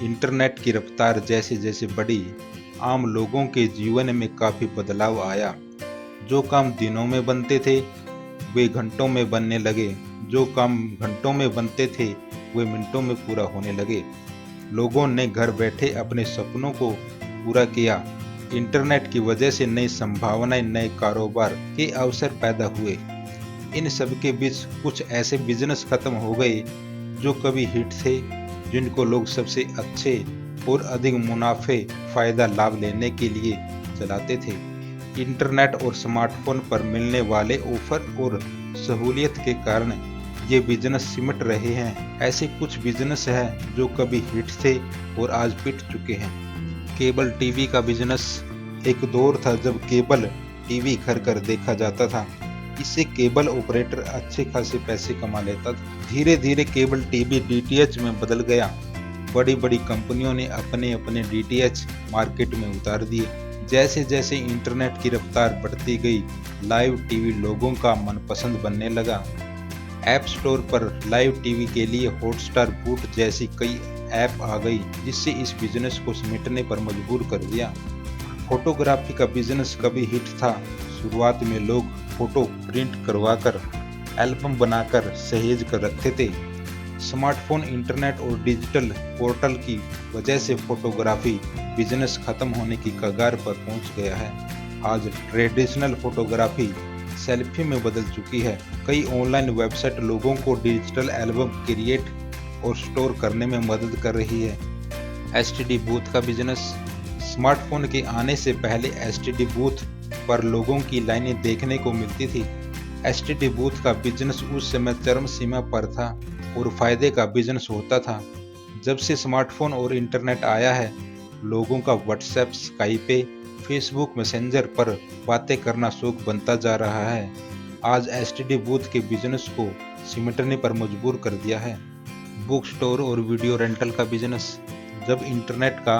Internet की रफ्तार जैसे जैसे बढ़ी, आम लोगों के जीवन में काफी बदलाव आया। जो काम दिनों में बनते थे वे घंटों में बनने लगे, जो काम घंटों में बनते थे वे मिनटों में पूरा होने लगे। लोगों ने घर बैठे अपने सपनों को पूरा किया। इंटरनेट की वजह से नई संभावनाएं, नए कारोबार के अवसर पैदा हुए। इन सब के बीच कुछ ऐसे बिजनेस खत्म हो गए जो कभी हिट थे, जिनको लोग सबसे अच्छे और अधिक मुनाफे फायदा लाभ लेने के लिए चलाते थे। इंटरनेट और स्मार्टफोन पर मिलने वाले ऑफर और सहूलियत के कारण ये बिजनेस सिमट रहे हैं। ऐसे कुछ बिजनेस हैं जो कभी हिट थे और आज पिट चुके हैं। केबल टीवी का बिजनेस। एक दौर था जब केबल टीवी घर घर देखा जाता था। इससे केबल ऑपरेटर अच्छे खासे पैसे कमा लेता था। धीरे धीरे केबल टीवी डीटीएच में बदल गया। बड़ी बड़ी कंपनियों ने अपने अपने डीटीएच मार्केट में उतार दिए। जैसे जैसे इंटरनेट की रफ्तार बढ़ती गई, लाइव टीवी लोगों का मनपसंद बनने लगा। ऐप स्टोर पर लाइव टीवी के लिए हॉटस्टार, बूट जैसी कई ऐप आ गई, जिससे इस बिजनेस को समेटने पर मजबूर कर दिया। फोटोग्राफी का बिजनेस कभी हिट था। शुरुआत में लोग फोटो प्रिंट करवाकर एल्बम बनाकर सहेज कर रखते थे। स्मार्टफोन, इंटरनेट और डिजिटल पोर्टल की वजह से फोटोग्राफी बिजनेस खत्म होने की कगार पर पहुंच गया है। आज ट्रेडिशनल फोटोग्राफी सेल्फी में बदल चुकी है। कई ऑनलाइन वेबसाइट लोगों को डिजिटल एल्बम क्रिएट और स्टोर करने में मदद कर रही है। एसटीडी बूथ का बिजनेस। स्मार्टफोन के आने से पहले एसटीडी बूथ पर लोगों की लाइनें देखने को मिलती थी। एसटीडी बूथ का बिजनेस उस समय चरम सीमा पर था और फायदे का बिजनेस होता था। जब से स्मार्टफोन और इंटरनेट आया है, लोगों का व्हाट्सएप, स्काइपे, फेसबुक मैसेंजर पर बातें करना शौक बनता जा रहा है। आज एसटीडी बूथ के बिजनेस को सिमटने पर मजबूर कर दिया है। बुक स्टोर और वीडियो रेंटल का बिजनेस। जब इंटरनेट का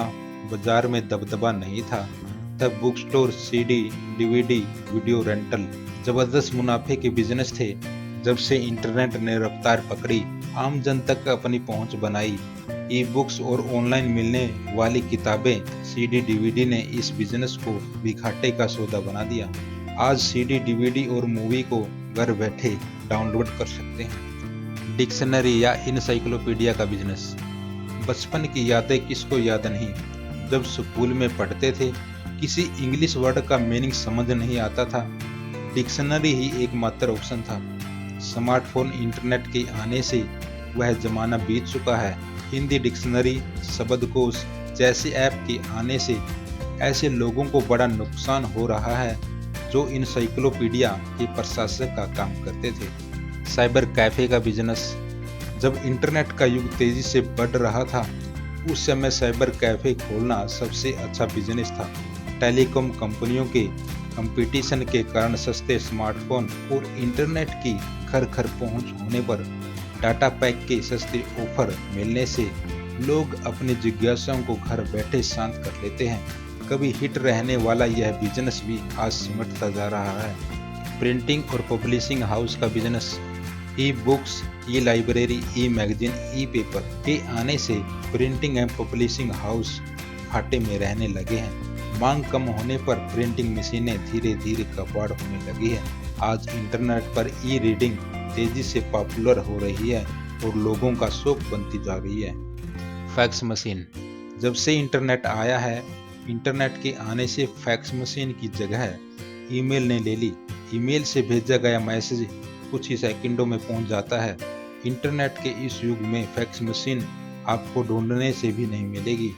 बाजार में दबदबा नहीं था, तब book store, CD, DVD, video rental जबरदस्त मुनाफे के बिजनेस थे। जब से इंटरनेट ने रफ्तार पकड़ी, आम जन तक अपनी पहुंच बनाई, ई बुक्स और ऑनलाइन मिलने वाली किताबें, सीडी, डीवीडी ने इस बिजनेस को भी घाटे का सौदा बना दिया। आज सीडी, डीवीडी और मूवी को घर बैठे डाउनलोड कर सकते हैं। डिक्शनरी या इनसाइक्लोपीडिया का बिजनेस। बचपन की यादें किसको याद नहीं। जब स्कूल में पढ़ते थे, किसी इंग्लिश वर्ड का मीनिंग समझ नहीं आता था, डिक्शनरी ही एकमात्र ऑप्शन था। स्मार्टफोन, इंटरनेट के आने से वह जमाना बीत चुका है। हिंदी डिक्शनरी, शब्दकोश जैसे ऐप के आने से ऐसे लोगों को बड़ा नुकसान हो रहा है जो इनसाइक्लोपीडिया के प्रशासक का काम करते थे। साइबर कैफे का बिजनेस। जब इंटरनेट का युग तेजी से बढ़ रहा था, उस समय साइबर कैफे खोलना सबसे अच्छा बिजनेस था। टेलीकॉम कंपनियों के कंपटीशन के कारण सस्ते स्मार्टफोन और इंटरनेट की घर घर पहुंच होने पर डाटा पैक के सस्ते ऑफर मिलने से लोग अपनी जिज्ञासाओं को घर बैठे शांत कर लेते हैं। कभी हिट रहने वाला यह बिजनेस भी आज सिमटता जा रहा है। प्रिंटिंग और पब्लिशिंग हाउस का business. E books, e library, e magazine, e paper के आने से प्रिंटिंग एंड पब्लिशिंग हाउस घाटे में रहने लगे हैं। मांग कम होने पर प्रिंटिंग मशीनें धीरे धीरे कबाड़ होने लगी है। आज इंटरनेट पर ई रीडिंग तेजी से पॉपुलर हो रही है और लोगों का शौक बनती जा रही है। Fax machine. जब से इंटरनेट आया है, इंटरनेट के आने से फैक्स मशीन की जगह ईमेल ने ले ली। ईमेल से भेजा गया मैसेज कुछ ही सेकंडों में पहुंच जाता है। इंटरनेट के इस युग में फैक्स मशीन आपको ढूंढने से भी नहीं मिलेगी।